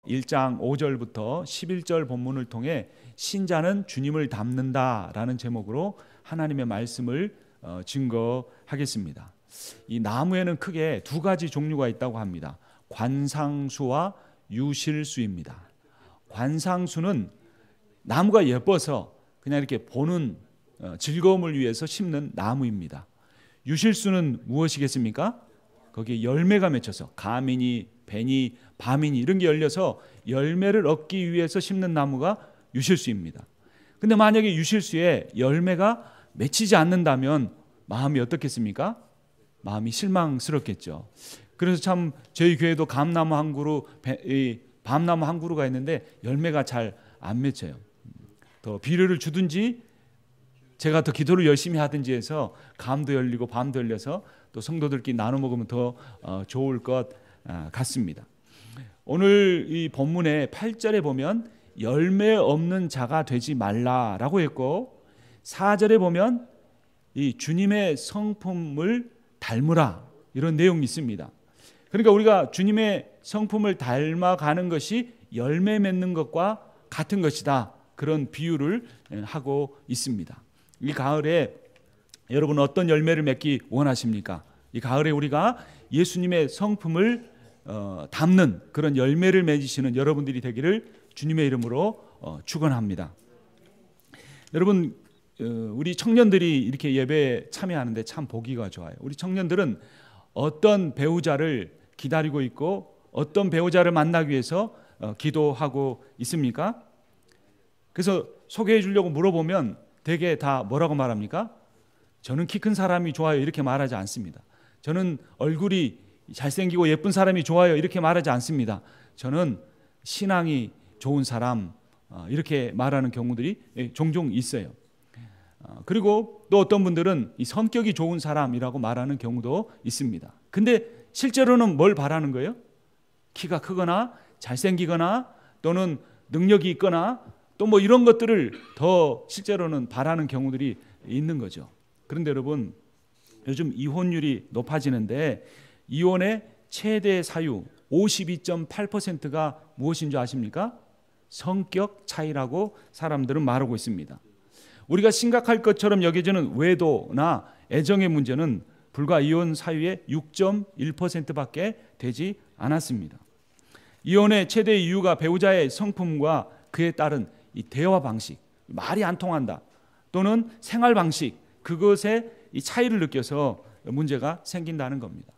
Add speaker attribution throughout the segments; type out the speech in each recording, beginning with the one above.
Speaker 1: 1장 5절부터 11절 본문을 통해 신자는 주님을 닮는다라는 제목으로 하나님의 말씀을 증거하겠습니다. 이 나무에는 크게 두 가지 종류가 있다고 합니다. 관상수와 유실수입니다. 관상수는 나무가 예뻐서 그냥 이렇게 보는 즐거움을 위해서 심는 나무입니다. 유실수는 무엇이겠습니까? 거기에 열매가 맺혀서 가민이, 벤이, 바민이 이런 게 열려서 열매를 얻기 위해서 심는 나무가 유실수입니다. 근데 만약에 유실수에 열매가 맺히지 않는다면 마음이 어떻겠습니까? 마음이 실망스럽겠죠. 그래서 참 저희 교회도 감나무 한 그루, 밤나무 한 그루가 있는데 열매가 잘 안 맺혀요. 더 비료를 주든지 제가 더 기도를 열심히 하든지 해서 감도 열리고 밤도 열려서 또 성도들끼리 나눠 먹으면 더 좋을 것 같습니다. 오늘 이 본문의 8절에 보면 열매 없는 자가 되지 말라라고 했고 4절에 보면 이 주님의 성품을 닮으라 이런 내용이 있습니다. 그러니까 우리가 주님의 성품을 닮아가는 것이 열매 맺는 것과 같은 것이다. 그런 비유를 하고 있습니다. 이 가을에 여러분 어떤 열매를 맺기 원하십니까? 이 가을에 우리가 예수님의 성품을 담는 그런 열매를 맺으시는 여러분들이 되기를 주님의 이름으로 축원합니다. 여러분 우리 청년들이 이렇게 예배에 참여하는데 참 보기가 좋아요. 우리 청년들은 어떤 배우자를 기다리고 있고 어떤 배우자를 만나기 위해서 기도하고 있습니까? 그래서 소개해 주려고 물어보면 대개 다 뭐라고 말합니까? 저는 키 큰 사람이 좋아요 이렇게 말하지 않습니다. 저는 얼굴이 잘생기고 예쁜 사람이 좋아요 이렇게 말하지 않습니다. 저는 신앙이 좋은 사람 이렇게 말하는 경우들이 종종 있어요. 그리고 또 어떤 분들은 이 성격이 좋은 사람이라고 말하는 경우도 있습니다. 근데 실제로는 뭘 바라는 거예요? 키가 크거나 잘생기거나 또는 능력이 있거나 또 뭐 이런 것들을 더 실제로는 바라는 경우들이 있는 거죠. 그런데 여러분 요즘 이혼율이 높아지는데 이혼의 최대 사유 52.8%가 무엇인 줄 아십니까? 성격 차이라고 사람들은 말하고 있습니다. 우리가 심각할 것처럼 여겨지는 외도나 애정의 문제는 불과 이혼 사유의 6.1%밖에 되지 않았습니다. 이혼의 최대 이유가 배우자의 성품과 그에 따른 이 대화 방식, 말이 안 통한다 또는 생활 방식 그것에 이 차이를 느껴서 문제가 생긴다는 겁니다.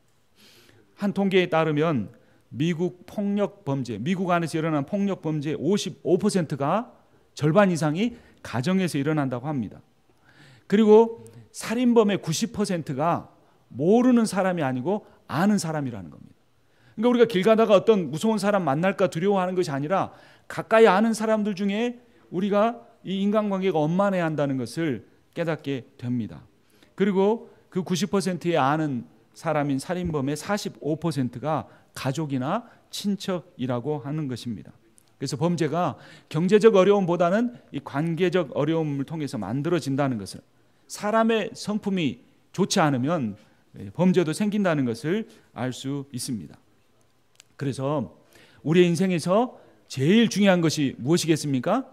Speaker 1: 한 통계에 따르면 미국 폭력 범죄, 미국 안에서 일어난 폭력 범죄의 55%가 절반 이상이 가정에서 일어난다고 합니다. 그리고 살인범의 90%가 모르는 사람이 아니고 아는 사람이라는 겁니다. 그러니까 우리가 길 가다가 어떤 무서운 사람 만날까 두려워하는 것이 아니라 가까이 아는 사람들 중에 우리가 이 인간관계가 원만해야 한다는 것을 깨닫게 됩니다. 그리고 그 90%의 아는 사람인 살인범의 45%가 가족이나 친척이라고 하는 것입니다. 그래서 범죄가 경제적 어려움보다는 이 관계적 어려움을 통해서 만들어진다는 것을, 사람의 성품이 좋지 않으면 범죄도 생긴다는 것을 알 수 있습니다. 그래서 우리의 인생에서 제일 중요한 것이 무엇이겠습니까?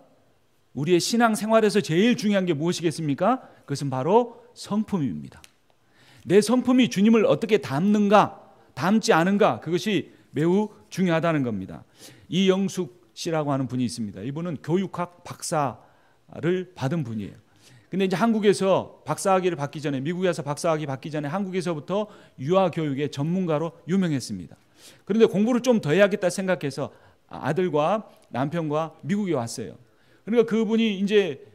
Speaker 1: 우리의 신앙생활에서 제일 중요한 게 무엇이겠습니까? 그것은 바로 성품입니다. 내 성품이 주님을 어떻게 닮는가, 닮지 않은가, 그것이 매우 중요하다는 겁니다. 이영숙 씨라고 하는 분이 있습니다. 이분은 교육학 박사를 받은 분이에요. 근데 이제 한국에서 박사학위를 받기 전에, 미국에서 박사학위 받기 전에 한국에서부터 유아교육의 전문가로 유명했습니다. 그런데 공부를 좀 더 해야겠다 생각해서 아들과 남편과 미국에 왔어요. 그러니까 그분이 이제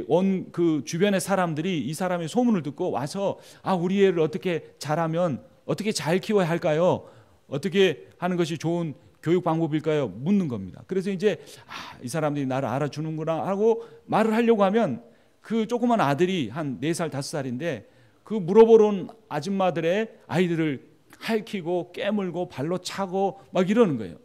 Speaker 1: 온 그 주변의 사람들이 이 사람의 소문을 듣고 와서 우리 애를 어떻게 잘하면 어떻게 잘 키워야 할까요? 어떻게 하는 것이 좋은 교육 방법일까요? 묻는 겁니다. 그래서 이제 이 사람들이 나를 알아주는구나 하고 말을 하려고 하면 그 조그만 아들이 한 4살, 5살인데 그 물어보러 온 아줌마들의 아이들을 핥히고 깨물고 발로 차고 막 이러는 거예요.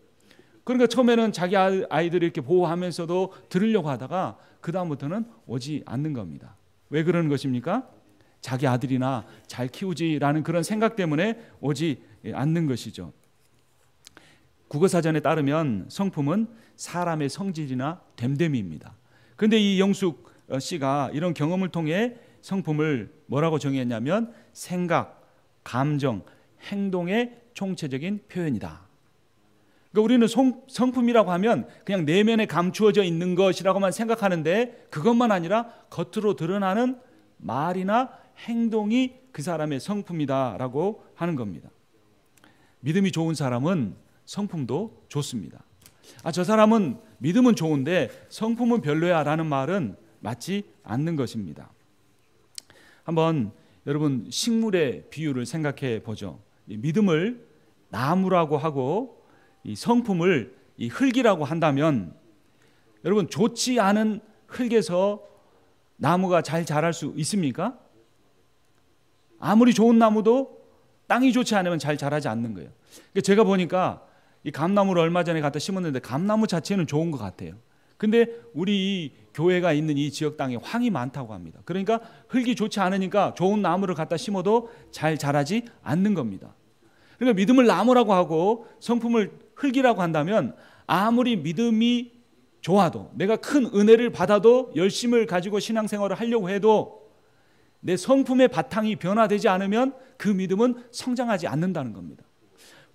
Speaker 1: 그러니까 처음에는 자기 아이들을 이렇게 보호하면서도 들으려고 하다가 그 다음부터는 오지 않는 겁니다. 왜 그러는 것입니까? 자기 아들이나 잘 키우지라는 그런 생각 때문에 오지 않는 것이죠. 국어사전에 따르면 성품은 사람의 성질이나 됨됨이입니다. 그런데 이 영숙 씨가 이런 경험을 통해 성품을 뭐라고 정의했냐면 생각, 감정, 행동의 총체적인 표현이다. 그러니까 우리는 성품이라고 하면 그냥 내면에 감추어져 있는 것이라고만 생각하는데 그것만 아니라 겉으로 드러나는 말이나 행동이 그 사람의 성품이다라고 하는 겁니다. 믿음이 좋은 사람은 성품도 좋습니다. 저 사람은 믿음은 좋은데 성품은 별로야 라는 말은 맞지 않는 것입니다. 한번 여러분 식물의 비유를 생각해 보죠. 믿음을 나무라고 하고 이 성품을 이 흙이라고 한다면 여러분 좋지 않은 흙에서 나무가 잘 자랄 수 있습니까? 아무리 좋은 나무도 땅이 좋지 않으면 잘 자라지 않는 거예요. 제가 보니까 이 감나무를 얼마 전에 갖다 심었는데 감나무 자체는 좋은 것 같아요. 근데 우리 이 교회가 있는 이 지역 땅에 황이 많다고 합니다. 그러니까 흙이 좋지 않으니까 좋은 나무를 갖다 심어도 잘 자라지 않는 겁니다. 그러니까 믿음을 나무라고 하고 성품을 흙이라고 한다면 아무리 믿음이 좋아도 내가 큰 은혜를 받아도 열심을 가지고 신앙생활을 하려고 해도 내 성품의 바탕이 변화되지 않으면 그 믿음은 성장하지 않는다는 겁니다.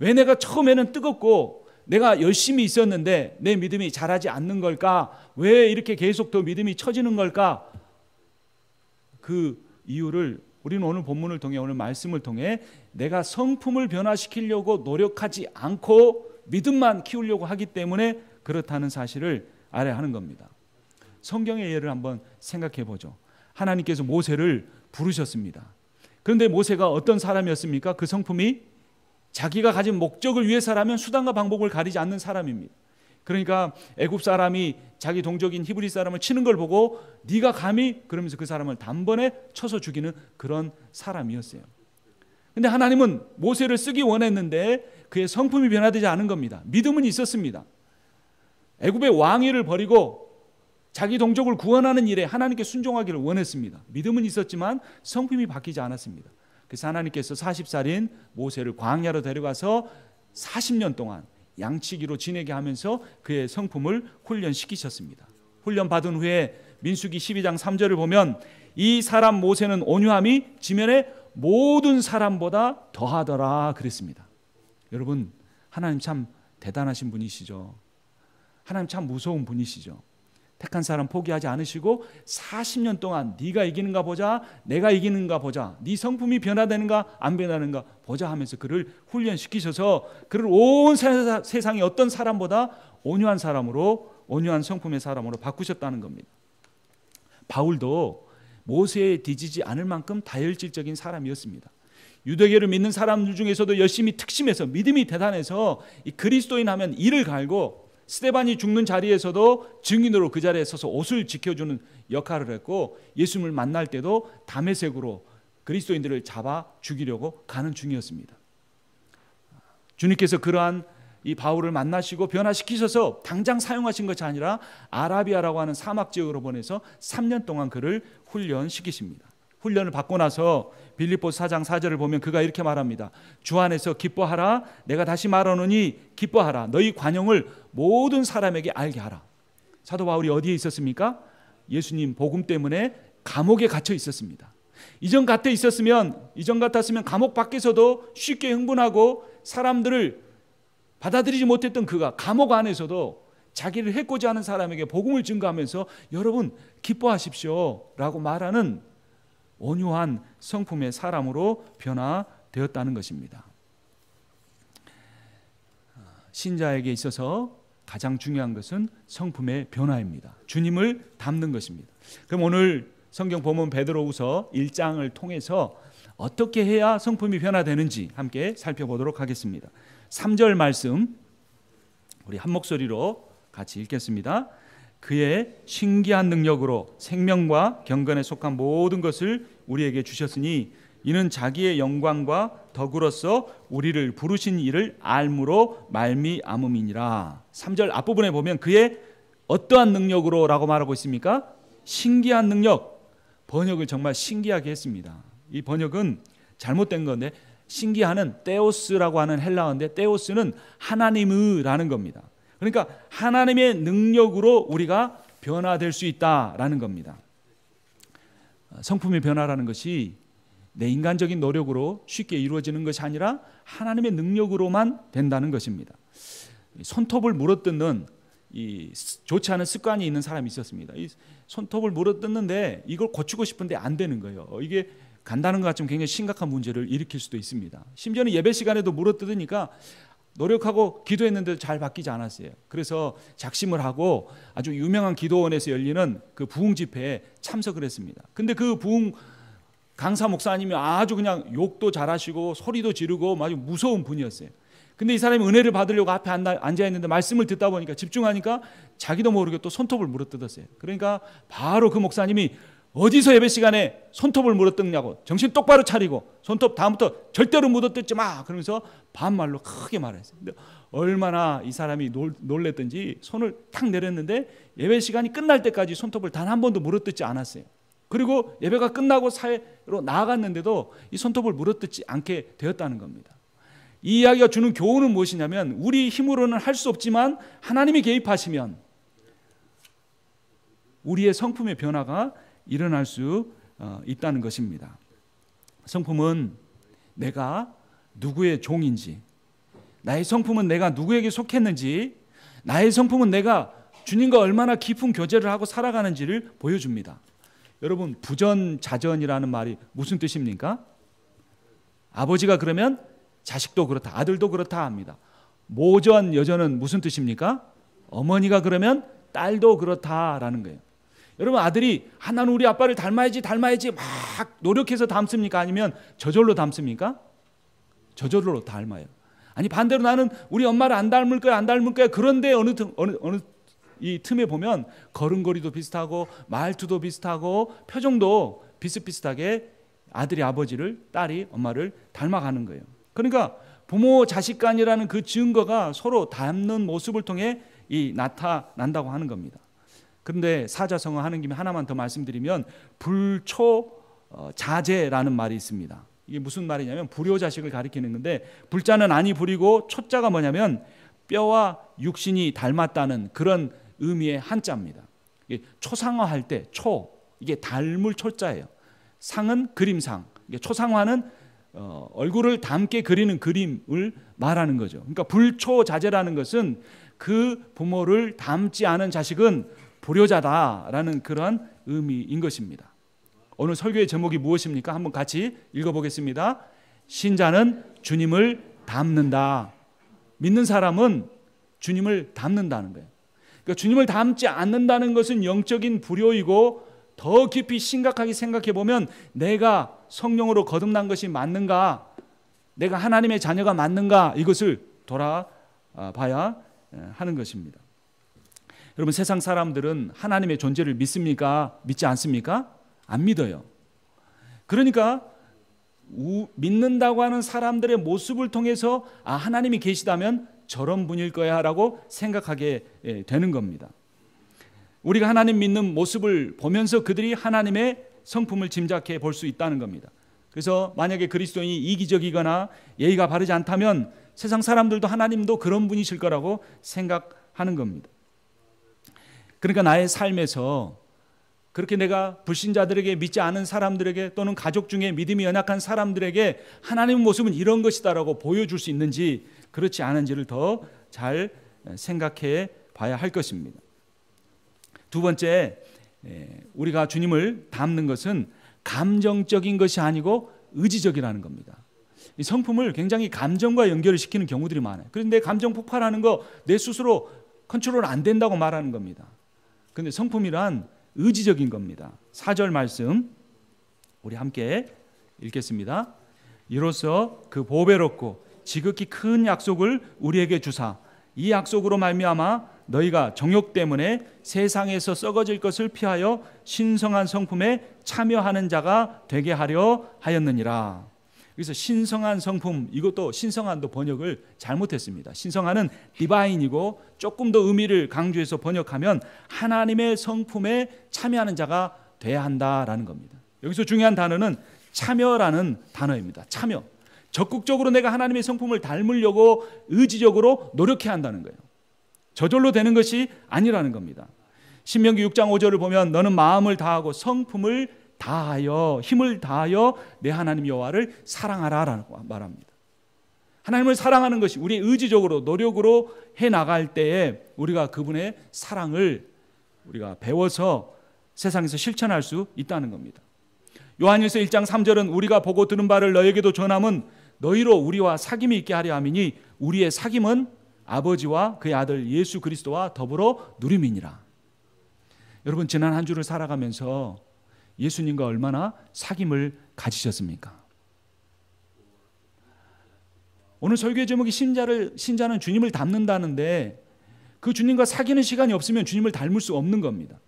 Speaker 1: 왜 내가 처음에는 뜨겁고 내가 열심히 있었는데 내 믿음이 자라지 않는 걸까? 왜 이렇게 계속 더 믿음이 처지는 걸까? 그 이유를 우리는 오늘 본문을 통해 오늘 말씀을 통해 내가 성품을 변화시키려고 노력하지 않고 믿음만 키우려고 하기 때문에 그렇다는 사실을 알아야 하는 겁니다. 성경의 예를 한번 생각해 보죠. 하나님께서 모세를 부르셨습니다. 그런데 모세가 어떤 사람이었습니까? 그 성품이 자기가 가진 목적을 위해서라면 수단과 방법을 가리지 않는 사람입니다. 그러니까 애굽 사람이 자기 동족인 히브리 사람을 치는 걸 보고 네가 감히 그러면서 그 사람을 단번에 쳐서 죽이는 그런 사람이었어요. 근데 하나님은 모세를 쓰기 원했는데 그의 성품이 변화되지 않은 겁니다. 믿음은 있었습니다. 애굽의 왕위를 버리고 자기 동족을 구원하는 일에 하나님께 순종하기를 원했습니다. 믿음은 있었지만 성품이 바뀌지 않았습니다. 그래서 하나님께서 40살인 모세를 광야로 데려가서 40년 동안 양치기로 지내게 하면서 그의 성품을 훈련시키셨습니다. 훈련받은 후에 민수기 12장 3절을 보면 이 사람 모세는 온유함이 지면의 모든 사람보다 더하더라 그랬습니다. 여러분 하나님 참 대단하신 분이시죠. 하나님 참 무서운 분이시죠. 택한 사람 포기하지 않으시고 40년 동안 네가 이기는가 보자, 내가 이기는가 보자, 네 성품이 변화되는가 안 변하는가 보자 하면서 그를 훈련시키셔서 그를 온 세상의 어떤 사람보다 온유한 사람으로, 온유한 성품의 사람으로 바꾸셨다는 겁니다. 바울도 모세에 뒤지지 않을 만큼 다혈질적인 사람이었습니다. 유대교를 믿는 사람들 중에서도 열심히 특심해서 믿음이 대단해서 이 그리스도인 하면 이를 갈고 스데반이 죽는 자리에서도 증인으로 그 자리에 서서 옷을 지켜주는 역할을 했고 예수님을 만날 때도 다메섹으로 그리스도인들을 잡아 죽이려고 가는 중이었습니다. 주님께서 그러한 이 바울을 만나시고 변화시키셔서 당장 사용하신 것이 아니라 아라비아라고 하는 사막 지역으로 보내서 3년 동안 그를 훈련시키십니다. 훈련을 받고 나서 빌립보서 4장 4절을 보면 그가 이렇게 말합니다. 주 안에서 기뻐하라. 내가 다시 말하노니 기뻐하라. 너희 관용을 모든 사람에게 알게 하라. 사도 바울이 어디에 있었습니까? 예수님 복음 때문에 감옥에 갇혀 있었습니다. 이전 같았으면 감옥 밖에서도 쉽게 흥분하고 사람들을 받아들이지 못했던 그가 감옥 안에서도 자기를 해코지 하는 사람에게 복음을 증거하면서 여러분 기뻐하십시오 라고 말하는 온유한 성품의 사람으로 변화되었다는 것입니다. 신자에게 있어서 가장 중요한 것은 성품의 변화입니다. 주님을 닮는 것입니다. 그럼 오늘 성경 본문 베드로후서 1장을 통해서 어떻게 해야 성품이 변화되는지 함께 살펴보도록 하겠습니다. 3절 말씀 우리 한 목소리로 같이 읽겠습니다. 그의 신기한 능력으로 생명과 경건에 속한 모든 것을 우리에게 주셨으니 이는 자기의 영광과 덕으로서 우리를 부르신 이를 알므로 말미암음이니라. 3절 앞부분에 보면 그의 어떠한 능력으로 라고 말하고 있습니까? 신기한 능력. 번역을 정말 신기하게 했습니다. 이 번역은 잘못된 건데 신기하는 테오스라고 하는 헬라어인데 테오스는 하나님의라는 겁니다. 그러니까 하나님의 능력으로 우리가 변화될 수 있다라는 겁니다. 성품의 변화라는 것이 내 인간적인 노력으로 쉽게 이루어지는 것이 아니라 하나님의 능력으로만 된다는 것입니다. 손톱을 물어뜯는 이 좋지 않은 습관이 있는 사람이 있었습니다. 이 손톱을 물어뜯는데 이걸 고치고 싶은데 안 되는 거예요. 이게 간다는 것 같지만 굉장히 심각한 문제를 일으킬 수도 있습니다. 심지어는 예배 시간에도 물어뜯으니까 노력하고 기도했는데도 잘 바뀌지 않았어요. 그래서 작심을 하고 아주 유명한 기도원에서 열리는 그 부흥 집회에 참석을 했습니다. 근데 그 부흥 강사 목사님이 아주 그냥 욕도 잘하시고 소리도 지르고 아주 무서운 분이었어요. 근데 이 사람이 은혜를 받으려고 앞에 앉아 있는데 말씀을 듣다 보니까 집중하니까 자기도 모르게 또 손톱을 물어뜯었어요. 그러니까 바로 그 목사님이 어디서 예배 시간에 손톱을 물어뜯냐고, 정신 똑바로 차리고 손톱 다음부터 절대로 물어뜯지 마 그러면서 반말로 크게 말했어요. 근데 얼마나 이 사람이 놀랬던지 손을 탁 내렸는데 예배 시간이 끝날 때까지 손톱을 단 한 번도 물어뜯지 않았어요. 그리고 예배가 끝나고 사회로 나아갔는데도 이 손톱을 물어뜯지 않게 되었다는 겁니다. 이 이야기가 주는 교훈은 무엇이냐면 우리 힘으로는 할 수 없지만 하나님이 개입하시면 우리의 성품의 변화가 일어날 수 있다는 것입니다. 성품은 내가 누구의 종인지, 나의 성품은 내가 누구에게 속했는지, 나의 성품은 내가 주님과 얼마나 깊은 교제를 하고 살아가는지를 보여줍니다. 여러분, 부전자전이라는 말이 무슨 뜻입니까? 아버지가 그러면 자식도 그렇다, 아들도 그렇다 합니다. 모전, 여전은 무슨 뜻입니까? 어머니가 그러면 딸도 그렇다라는 거예요. 여러분, 아들이 나는 우리 아빠를 닮아야지 막 노력해서 닮습니까? 아니면 저절로 닮습니까? 저절로 닮아요. 아니 반대로 나는 우리 엄마를 안 닮을 거야 그런데 어느 이 틈에 보면 걸음걸이도 비슷하고 말투도 비슷하고 표정도 비슷비슷하게 아들이 아버지를, 딸이 엄마를 닮아가는 거예요. 그러니까 부모 자식 간이라는 그 증거가 서로 닮는 모습을 통해 나타난다고 하는 겁니다. 그런데 사자성어 하는 김에 하나만 더 말씀드리면 불초자제라는 말이 있습니다. 이게 무슨 말이냐면 불효자식을 가리키는 건데, 불자는 아니 불이고 초자가 뭐냐면 뼈와 육신이 닮았다는 그런 의미의 한자입니다. 초상화할 때 이게 닮을 초자예요. 상은 그림상, 초상화는 얼굴을 닮게 그리는 그림을 말하는 거죠. 그러니까 불초자제라는 것은 그 부모를 닮지 않은 자식은 불효자다라는 그런 의미인 것입니다. 오늘 설교의 제목이 무엇입니까? 한번 같이 읽어보겠습니다. 신자는 주님을 닮는다. 믿는 사람은 주님을 닮는다는 거예요. 그러니까 주님을 닮지 않는다는 것은 영적인 불효이고, 더 깊이 심각하게 생각해 보면 내가 성령으로 거듭난 것이 맞는가, 내가 하나님의 자녀가 맞는가, 이것을 돌아봐야 하는 것입니다. 여러분, 세상 사람들은 하나님의 존재를 믿습니까? 믿지 않습니까? 안 믿어요. 그러니까 믿는다고 하는 사람들의 모습을 통해서 하나님이 계시다면 저런 분일 거야 라고 생각하게 되는 겁니다. 우리가 하나님 믿는 모습을 보면서 그들이 하나님의 성품을 짐작해 볼 수 있다는 겁니다. 그래서 만약에 그리스도인이 이기적이거나 예의가 바르지 않다면 세상 사람들도 하나님도 그런 분이실 거라고 생각하는 겁니다. 그러니까 나의 삶에서 그렇게 내가 불신자들에게, 믿지 않은 사람들에게, 또는 가족 중에 믿음이 연약한 사람들에게 하나님의 모습은 이런 것이다라고 보여줄 수 있는지 그렇지 않은지를 더 잘 생각해 봐야 할 것입니다. 두 번째, 우리가 주님을 닮는 것은 감정적인 것이 아니고 의지적이라는 겁니다. 이 성품을 굉장히 감정과 연결을 시키는 경우들이 많아요. 그런데 감정 폭발하는 거 내 스스로 컨트롤 안 된다고 말하는 겁니다. 그런데 성품이란 의지적인 겁니다. 4절 말씀 우리 함께 읽겠습니다. 이로써 그 보배롭고 지극히 큰 약속을 우리에게 주사 이 약속으로 말미암아 너희가 정욕 때문에 세상에서 썩어질 것을 피하여 신성한 성품에 참여하는 자가 되게 하려 하였느니라. 그래서 신성한 성품, 이것도 신성한도 번역을 잘못했습니다. 신성한은 디바인이고 조금 더 의미를 강조해서 번역하면 하나님의 성품에 참여하는 자가 돼야 한다라는 겁니다. 여기서 중요한 단어는 참여라는 단어입니다. 참여. 적극적으로 내가 하나님의 성품을 닮으려고 의지적으로 노력해야 한다는 거예요. 저절로 되는 것이 아니라는 겁니다. 신명기 6장 5절을 보면 너는 마음을 다하고 성품을 다하여 힘을 다하여 내 하나님 여호와를 사랑하라라고 말합니다. 하나님을 사랑하는 것이 우리 의지적으로 노력으로 해나갈 때에 우리가 그분의 사랑을 우리가 배워서 세상에서 실천할 수 있다는 겁니다. 요한일서 1장 3절은 우리가 보고 들은 바를 너에게도 전함은 너희로 우리와 사귐이 있게 하려 함이니 우리의 사귐은 아버지와 그의 아들 예수 그리스도와 더불어 누림이니라. 여러분, 지난 한 주를 살아가면서 예수님과 얼마나 사귐을 가지셨습니까? 오늘 설교의 제목이 신자는 주님을 닮는다는데 그 주님과 사귀는 시간이 없으면 주님을 닮을 수 없는 겁니다.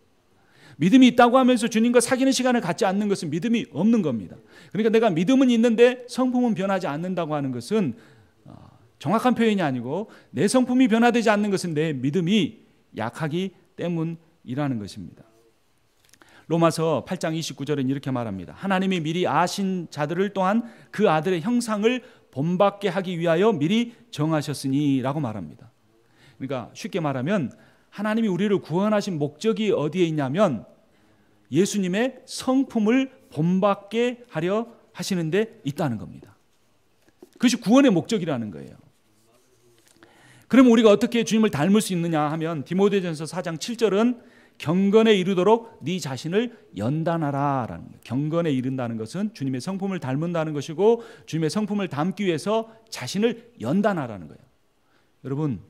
Speaker 1: 믿음이 있다고 하면서 주님과 사귀는 시간을 갖지 않는 것은 믿음이 없는 겁니다. 그러니까 내가 믿음은 있는데 성품은 변하지 않는다고 하는 것은 정확한 표현이 아니고 내 성품이 변화되지 않는 것은 내 믿음이 약하기 때문이라는 것입니다. 로마서 8장 29절은 이렇게 말합니다. 하나님이 미리 아신 자들을 또한 그 아들의 형상을 본받게 하기 위하여 미리 정하셨으니 라고 말합니다. 그러니까 쉽게 말하면 하나님이 우리를 구원하신 목적이 어디에 있냐면 예수님의 성품을 본받게 하려 하시는 데 있다는 겁니다. 그것이 구원의 목적이라는 거예요. 그럼 우리가 어떻게 주님을 닮을 수 있느냐 하면 디모데전서 4장 7절은 경건에 이르도록 네 자신을 연단하라라는 거예요. 경건에 이른다는 것은 주님의 성품을 닮는다는 것이고 주님의 성품을 닮기 위해서 자신을 연단하라는 거예요. 여러분,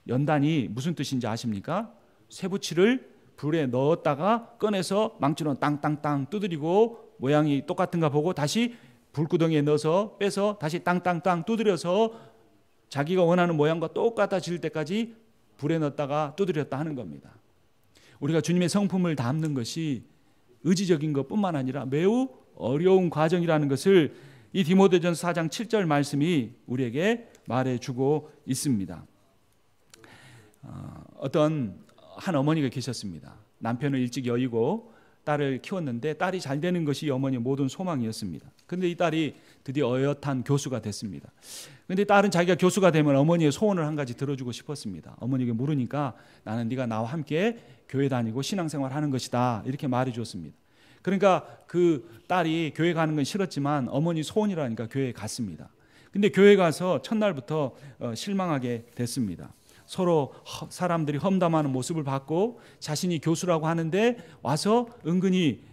Speaker 1: 연단이 무슨 뜻인지 아십니까? 쇠붙이를 불에 넣었다가 꺼내서 망치로 땅땅땅 두드리고 모양이 똑같은가 보고 다시 불구덩이에 넣어서 빼서 다시 땅땅땅 두드려서 자기가 원하는 모양과 똑같아질 때까지 불에 넣었다가 두드렸다 하는 겁니다. 우리가 주님의 성품을 담는 것이 의지적인 것뿐만 아니라 매우 어려운 과정이라는 것을 이 디모데전서 4장 7절 말씀이 우리에게 말해주고 있습니다. 어떤 한 어머니가 계셨습니다. 남편을 일찍 여의고 딸을 키웠는데 딸이 잘 되는 것이 이 어머니의 모든 소망이었습니다. 그런데 이 딸이 드디어 어엿한 교수가 됐습니다. 그런데 딸은 자기가 교수가 되면 어머니의 소원을 한 가지 들어주고 싶었습니다. 어머니에게 물으니까 나는 네가 나와 함께 교회 다니고 신앙생활 하는 것이다 이렇게 말해 주었습니다. 그러니까 그 딸이 교회 가는 건 싫었지만 어머니 소원이라니까 교회에 갔습니다. 근데 교회 가서 첫날부터 실망하게 됐습니다. 서로 사람들이 험담하는 모습을 봤고 자신이 교수라고 하는데 와서 은근히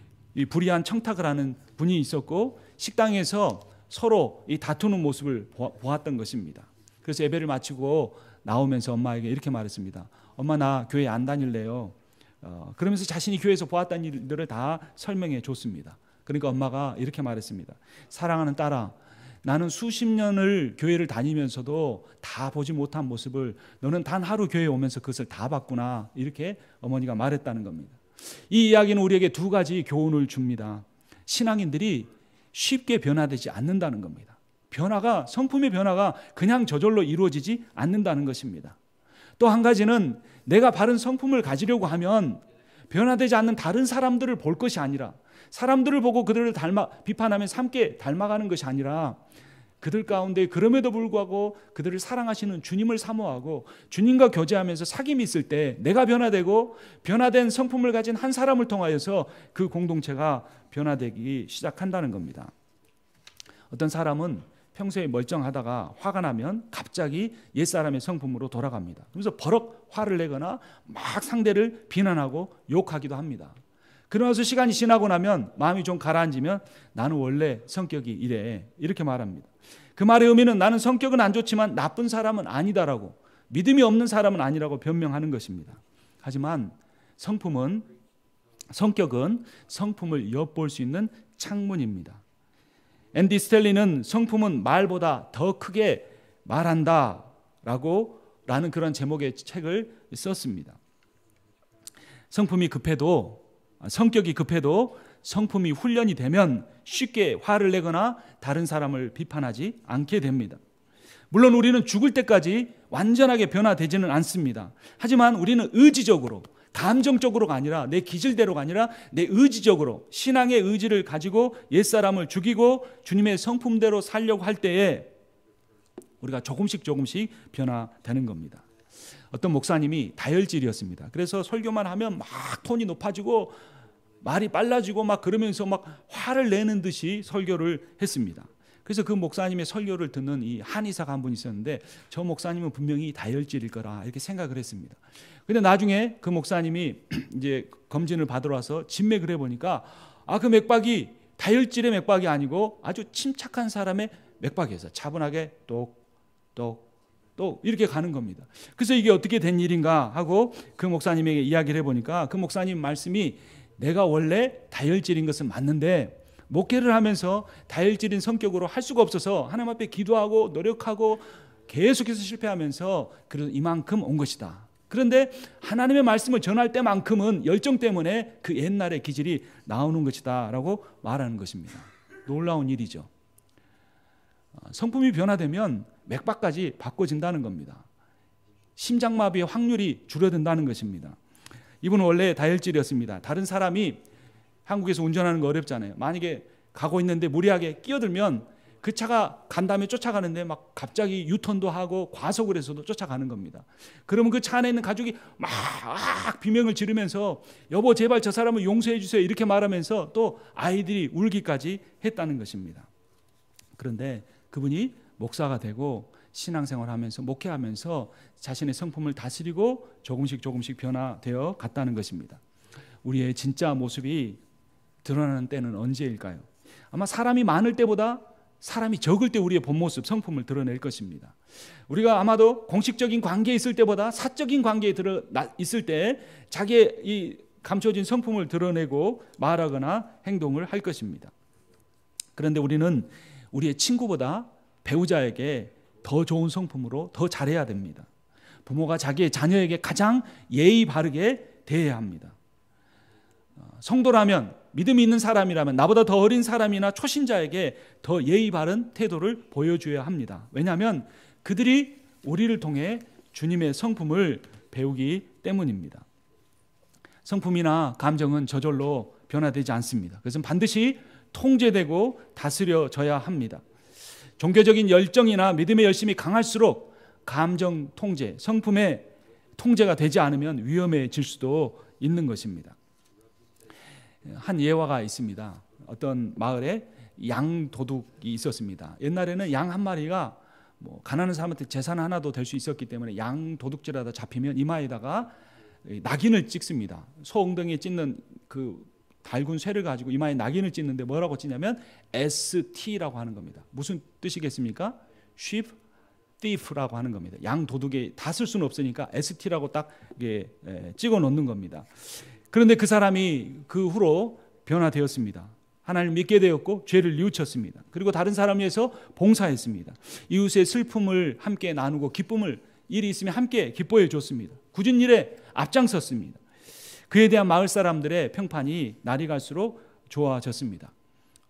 Speaker 1: 불의한 청탁을 하는 분이 있었고 식당에서 서로 이 다투는 모습을 보았던 것입니다. 그래서 예배를 마치고 나오면서 엄마에게 이렇게 말했습니다. 엄마, 나 교회 안 다닐래요. 그러면서 자신이 교회에서 보았던 일들을 다 설명해 줬습니다. 그러니까 엄마가 이렇게 말했습니다. 사랑하는 딸아, 나는 수십 년을 교회를 다니면서도 다 보지 못한 모습을 너는 단 하루 교회에 오면서 그것을 다 봤구나 이렇게 어머니가 말했다는 겁니다. 이 이야기는 우리에게 두 가지 교훈을 줍니다. 신앙인들이 쉽게 변화되지 않는다는 겁니다. 성품의 변화가 그냥 저절로 이루어지지 않는다는 것입니다. 또 한 가지는 내가 바른 성품을 가지려고 하면 변화되지 않는 다른 사람들을 볼 것이 아니라 사람들을 보고 그들을 비판하면서 함께 닮아가는 것이 아니라 그들 가운데 그럼에도 불구하고 그들을 사랑하시는 주님을 사모하고 주님과 교제하면서 사귐이 있을 때 내가 변화되고 변화된 성품을 가진 한 사람을 통하여서 그 공동체가 변화되기 시작한다는 겁니다. 어떤 사람은 평소에 멀쩡하다가 화가 나면 갑자기 옛사람의 성품으로 돌아갑니다. 그래서 버럭 화를 내거나 막 상대를 비난하고 욕하기도 합니다. 그러면서 시간이 지나고 나면 마음이 좀 가라앉으면 나는 원래 성격이 이래 이렇게 말합니다. 그 말의 의미는 나는 성격은 안 좋지만 나쁜 사람은 아니다라고, 믿음이 없는 사람은 아니라고 변명하는 것입니다. 하지만 성격은 성품을 엿볼 수 있는 창문입니다. 앤디 스텔리는 성품은 말보다 더 크게 말한다 라는 그런 제목의 책을 썼습니다. 성격이 급해도 성품이 훈련이 되면 쉽게 화를 내거나 다른 사람을 비판하지 않게 됩니다. 물론 우리는 죽을 때까지 완전하게 변화되지는 않습니다. 하지만 우리는 의지적으로 감정적으로가 아니라 내 기질대로가 아니라 내 의지적으로 신앙의 의지를 가지고 옛사람을 죽이고 주님의 성품대로 살려고 할 때에 우리가 조금씩 변화되는 겁니다. 어떤 목사님이 다혈질이었습니다. 그래서 설교만 하면 막 톤이 높아지고 말이 빨라지고 막 그러면서 막 화를 내는 듯이 설교를 했습니다. 그래서 그 목사님의 설교를 듣는 이 한의사가 한 분 있었는데 저 목사님은 분명히 다혈질일 거라 이렇게 생각을 했습니다. 근데 나중에 그 목사님이 이제 검진을 받으러 와서 진맥을 해보니까 그 맥박이 다혈질의 맥박이 아니고 아주 침착한 사람의 맥박이어서 차분하게 똑똑 이렇게 가는 겁니다. 그래서 이게 어떻게 된 일인가 하고 그 목사님에게 이야기를 해보니까 그 목사님 말씀이 내가 원래 다혈질인 것은 맞는데 목회를 하면서 다혈질인 성격으로 할 수가 없어서 하나님 앞에 기도하고 노력하고 계속해서 실패하면서 그래도 이만큼 온 것이다. 그런데 하나님의 말씀을 전할 때만큼은 열정 때문에 그 옛날의 기질이 나오는 것이다 라고 말하는 것입니다. 놀라운 일이죠. 성품이 변화되면 맥박까지 바꿔진다는 겁니다. 심장마비의 확률이 줄어든다는 것입니다. 이분은 원래 다혈질이었습니다. 다른 사람이 한국에서 운전하는 거 어렵잖아요. 만약에 가고 있는데 무리하게 끼어들면 그 차가 간 다음에 쫓아가는데 막 갑자기 유턴도 하고 과속을 해서도 쫓아가는 겁니다. 그러면 그 차 안에 있는 가족이 막 비명을 지르면서 여보 제발 저 사람을 용서해 주세요 이렇게 말하면서 또 아이들이 울기까지 했다는 것입니다. 그런데 그분이 목사가 되고 신앙생활하면서 목회하면서 자신의 성품을 다스리고 조금씩 변화되어 갔다는 것입니다. 우리의 진짜 모습이 드러나는 때는 언제일까요? 아마 사람이 많을 때보다 사람이 적을 때 우리의 본 모습, 성품을 드러낼 것입니다. 우리가 아마도 공식적인 관계에 있을 때보다 사적인 관계에 있을 때 자기의 이 감춰진 성품을 드러내고 말하거나 행동을 할 것입니다. 그런데 우리는 우리의 친구보다 배우자에게 더 좋은 성품으로 더 잘해야 됩니다. 부모가 자기의 자녀에게 가장 예의 바르게 대해야 합니다. 성도라면 믿음이 있는 사람이라면 나보다 더 어린 사람이나 초신자에게 더 예의 바른 태도를 보여줘야 합니다. 왜냐하면 그들이 우리를 통해 주님의 성품을 배우기 때문입니다. 성품이나 감정은 저절로 변화되지 않습니다. 그것은 반드시 통제되고 다스려져야 합니다. 종교적인 열정이나 믿음의 열심이 강할수록 감정 통제, 성품의 통제가 되지 않으면 위험해질 수도 있는 것입니다. 한 예화가 있습니다. 어떤 마을에 양 도둑이 있었습니다. 옛날에는 양 한 마리가 가난한 사람한테 재산 하나도 될 수 있었기 때문에 양 도둑질하다 잡히면 이마에다가 낙인을 찍습니다. 소 엉덩이에 찢는 그 달군 쇠를 가지고 이마에 낙인을 찍는데 뭐라고 찍냐면 ST라고 하는 겁니다. 무슨 뜻이겠습니까? Sheep thief라고 하는 겁니다. 양 도둑에 다 쓸 수는 없으니까 ST라고 딱 찍어 놓는 겁니다. 그런데 그 사람이 그 후로 변화되었습니다. 하나님을 믿게 되었고 죄를 뉘우쳤습니다. 그리고 다른 사람을 위해서 봉사했습니다. 이웃의 슬픔을 함께 나누고 기쁨을 일이 있으면 함께 기뻐해 줬습니다. 굳은 일에 앞장섰습니다. 그에 대한 마을 사람들의 평판이 날이 갈수록 좋아졌습니다.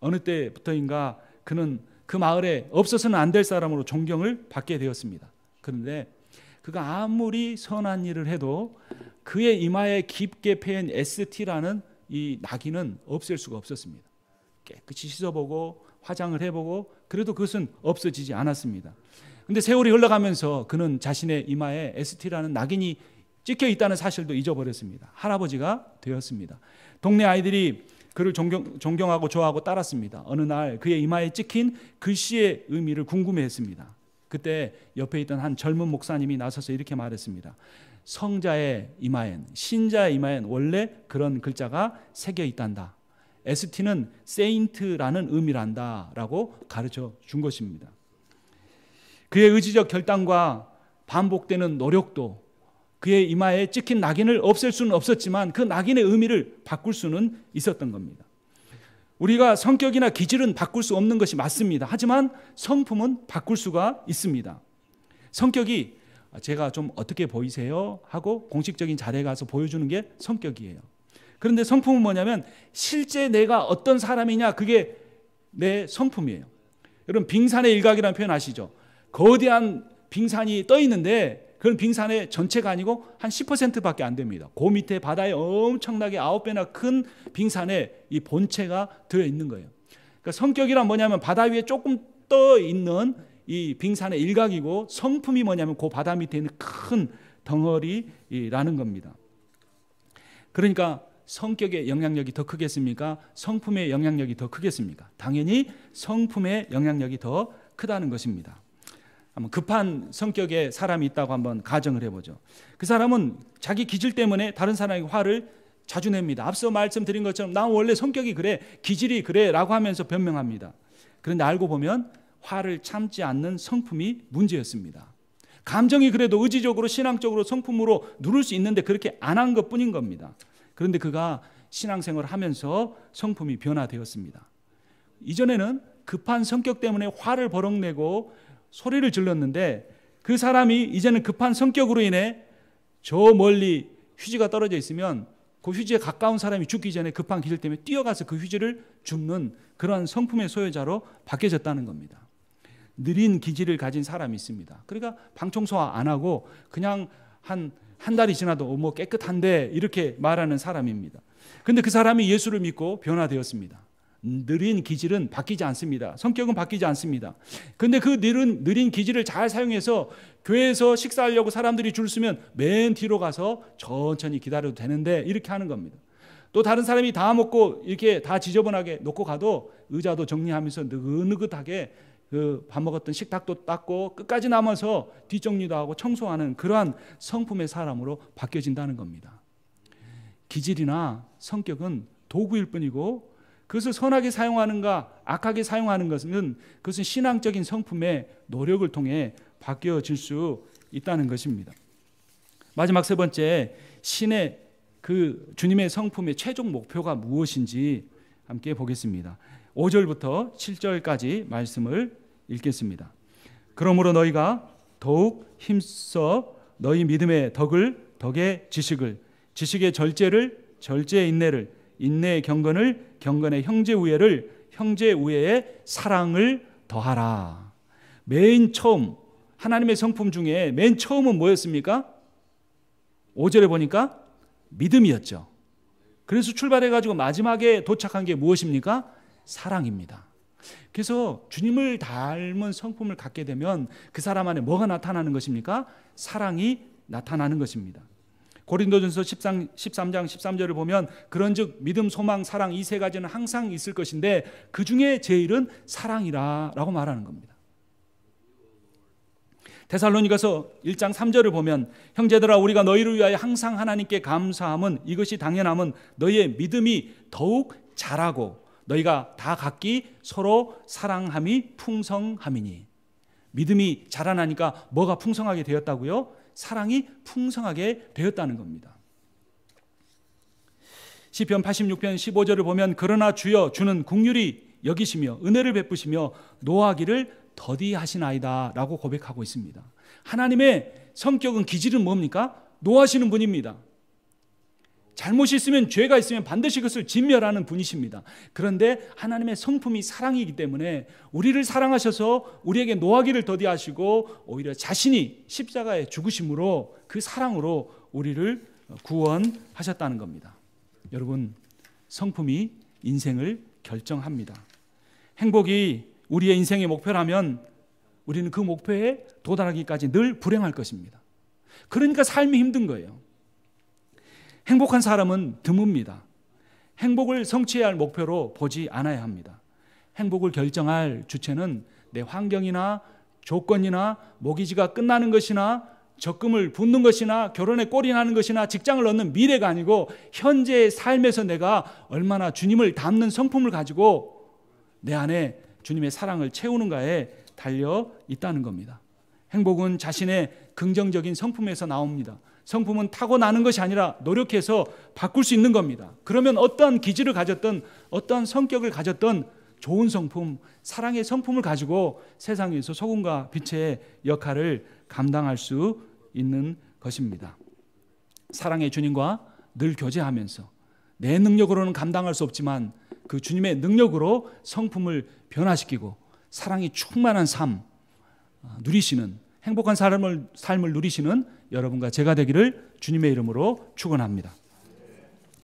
Speaker 1: 어느 때부터인가 그는 그 마을에 없어서는 안 될 사람으로 존경을 받게 되었습니다. 그런데 그가 아무리 선한 일을 해도 그의 이마에 깊게 패인 ST라는 이 낙인은 없앨 수가 없었습니다. 깨끗이 씻어보고 화장을 해보고 그래도 그것은 없어지지 않았습니다. 그런데 세월이 흘러가면서 그는 자신의 이마에 ST라는 낙인이 찍혀 있다는 사실도 잊어버렸습니다. 할아버지가 되었습니다. 동네 아이들이 그를 존경하고 좋아하고 따랐습니다. 어느 날 그의 이마에 찍힌 글씨의 의미를 궁금해했습니다. 그때 옆에 있던 한 젊은 목사님이 나서서 이렇게 말했습니다. 성자의 이마엔, 신자의 이마엔 원래 그런 글자가 새겨 있단다. ST는 세인트라는 의미란다 라고 가르쳐 준 것입니다. 그의 의지적 결단과 반복되는 노력도 그의 이마에 찍힌 낙인을 없앨 수는 없었지만 그 낙인의 의미를 바꿀 수는 있었던 겁니다. 우리가 성격이나 기질은 바꿀 수 없는 것이 맞습니다. 하지만 성품은 바꿀 수가 있습니다. 성격이 제가 좀 어떻게 보이세요? 하고 공식적인 자리에 가서 보여주는 게 성격이에요. 그런데 성품은 뭐냐면 실제 내가 어떤 사람이냐 그게 내 성품이에요. 여러분 빙산의 일각이라는 표현 아시죠? 거대한 빙산이 떠 있는데 그건 빙산의 전체가 아니고 한 10%밖에 안 됩니다. 그 밑에 바다에 엄청나게 9배나 큰 빙산에 이 본체가 들어있는 거예요. 그러니까 성격이란 뭐냐면 바다 위에 조금 떠 있는 이 빙산의 일각이고, 성품이 뭐냐면 그 바다 밑에 있는 큰 덩어리라는 겁니다. 그러니까 성격의 영향력이 더 크겠습니까? 성품의 영향력이 더 크겠습니까? 당연히 성품의 영향력이 더 크다는 것입니다. 한번 급한 성격의 사람이 있다고 한번 가정을 해보죠. 그 사람은 자기 기질 때문에 다른 사람에게 화를 자주 냅니다. 앞서 말씀드린 것처럼 난 원래 성격이 그래, 기질이 그래 라고 하면서 변명합니다. 그런데 알고 보면 화를 참지 않는 성품이 문제였습니다. 감정이 그래도 의지적으로 신앙적으로 성품으로 누를 수 있는데 그렇게 안 한 것뿐인 겁니다. 그런데 그가 신앙생활을 하면서 성품이 변화되었습니다. 이전에는 급한 성격 때문에 화를 버럭내고 소리를 질렀는데, 그 사람이 이제는 급한 성격으로 인해 저 멀리 휴지가 떨어져 있으면 그 휴지에 가까운 사람이 죽기 전에 급한 기질 때문에 뛰어가서 그 휴지를 줍는 그런 성품의 소유자로 바뀌어졌다는 겁니다. 느린 기질을 가진 사람이 있습니다. 그러니까 방청소 안 하고 그냥 한 달이 지나도 뭐 깨끗한데 이렇게 말하는 사람입니다. 그런데 그 사람이 예수를 믿고 변화되었습니다. 느린 기질은 바뀌지 않습니다. 성격은 바뀌지 않습니다. 그런데 그 느린 기질을 잘 사용해서 교회에서 식사하려고 사람들이 줄 서면 맨 뒤로 가서 천천히 기다려도 되는데 이렇게 하는 겁니다. 또 다른 사람이 다 먹고 이렇게 다 지저분하게 놓고 가도 의자도 정리하면서 느긋느긋하게 그 밥 먹었던 식탁도 닦고 끝까지 남아서 뒷정리도 하고 청소하는 그러한 성품의 사람으로 바뀌어진다는 겁니다. 기질이나 성격은 도구일 뿐이고, 그것을 선하게 사용하는가 악하게 사용하는 것은 그것은 신앙적인 성품의 노력을 통해 바뀌어질 수 있다는 것입니다. 마지막 세 번째, 신의 그 주님의 성품의 최종 목표가 무엇인지 함께 보겠습니다. 5절부터 7절까지 말씀을 읽겠습니다. 그러므로 너희가 더욱 힘써 너희 믿음의 덕의 지식을, 지식의 절제의 인내를, 인내의 경건의 형제 우애의 사랑을 더하라. 맨 처음 하나님의 성품 중에 맨 처음은 뭐였습니까? 5절에 보니까 믿음이었죠. 그래서 출발해가지고 마지막에 도착한 게 무엇입니까? 사랑입니다. 그래서 주님을 닮은 성품을 갖게 되면 그 사람 안에 뭐가 나타나는 것입니까? 사랑이 나타나는 것입니다. 고린도전서 13장 13절을 보면 그런즉 믿음, 소망, 사랑 이 세 가지는 항상 있을 것인데 그 중에 제일은 사랑이라 라고 말하는 겁니다. 데살로니가서 1장 3절을 보면 형제들아 우리가 너희를 위하여 항상 하나님께 감사함은 이것이 당연함은 너희의 믿음이 더욱 자라고 너희가 다 각기 서로 사랑함이 풍성함이니. 믿음이 자라나니까 뭐가 풍성하게 되었다고요? 사랑이 풍성하게 되었다는 겁니다. 시편 86편 15절을 보면 그러나 주여 주는 긍휼히 여기시며 은혜를 베푸시며 노하기를 더디하시나이다 라고 고백하고 있습니다. 하나님의 성격은 기질은 뭡니까? 노하시는 분입니다. 잘못이 있으면 죄가 있으면 반드시 그것을 진멸하는 분이십니다. 그런데 하나님의 성품이 사랑이기 때문에 우리를 사랑하셔서 우리에게 노하기를 더디하시고 오히려 자신이 십자가에 죽으심으로 그 사랑으로 우리를 구원하셨다는 겁니다. 여러분, 성품이 인생을 결정합니다. 행복이 우리의 인생의 목표라면 우리는 그 목표에 도달하기까지 늘 불행할 것입니다. 그러니까 삶이 힘든 거예요. 행복한 사람은 드뭅니다. 행복을 성취해야 할 목표로 보지 않아야 합니다. 행복을 결정할 주체는 내 환경이나 조건이나 모기지가 끝나는 것이나 적금을 붓는 것이나 결혼에 꼴이 나는 것이나 직장을 얻는 미래가 아니고 현재의 삶에서 내가 얼마나 주님을 닮는 성품을 가지고 내 안에 주님의 사랑을 채우는가에 달려 있다는 겁니다. 행복은 자신의 긍정적인 성품에서 나옵니다. 성품은 타고나는 것이 아니라 노력해서 바꿀 수 있는 겁니다. 그러면 어떤 기질을 가졌든 어떤 성격을 가졌든 좋은 성품, 사랑의 성품을 가지고 세상에서 소금과 빛의 역할을 감당할 수 있는 것입니다. 사랑의 주님과 늘 교제하면서 내 능력으로는 감당할 수 없지만 그 주님의 능력으로 성품을 변화시키고 사랑이 충만한 삶 누리시는 행복한 삶을 누리시는 여러분과 제가 되기를 주님의 이름으로 축원합니다.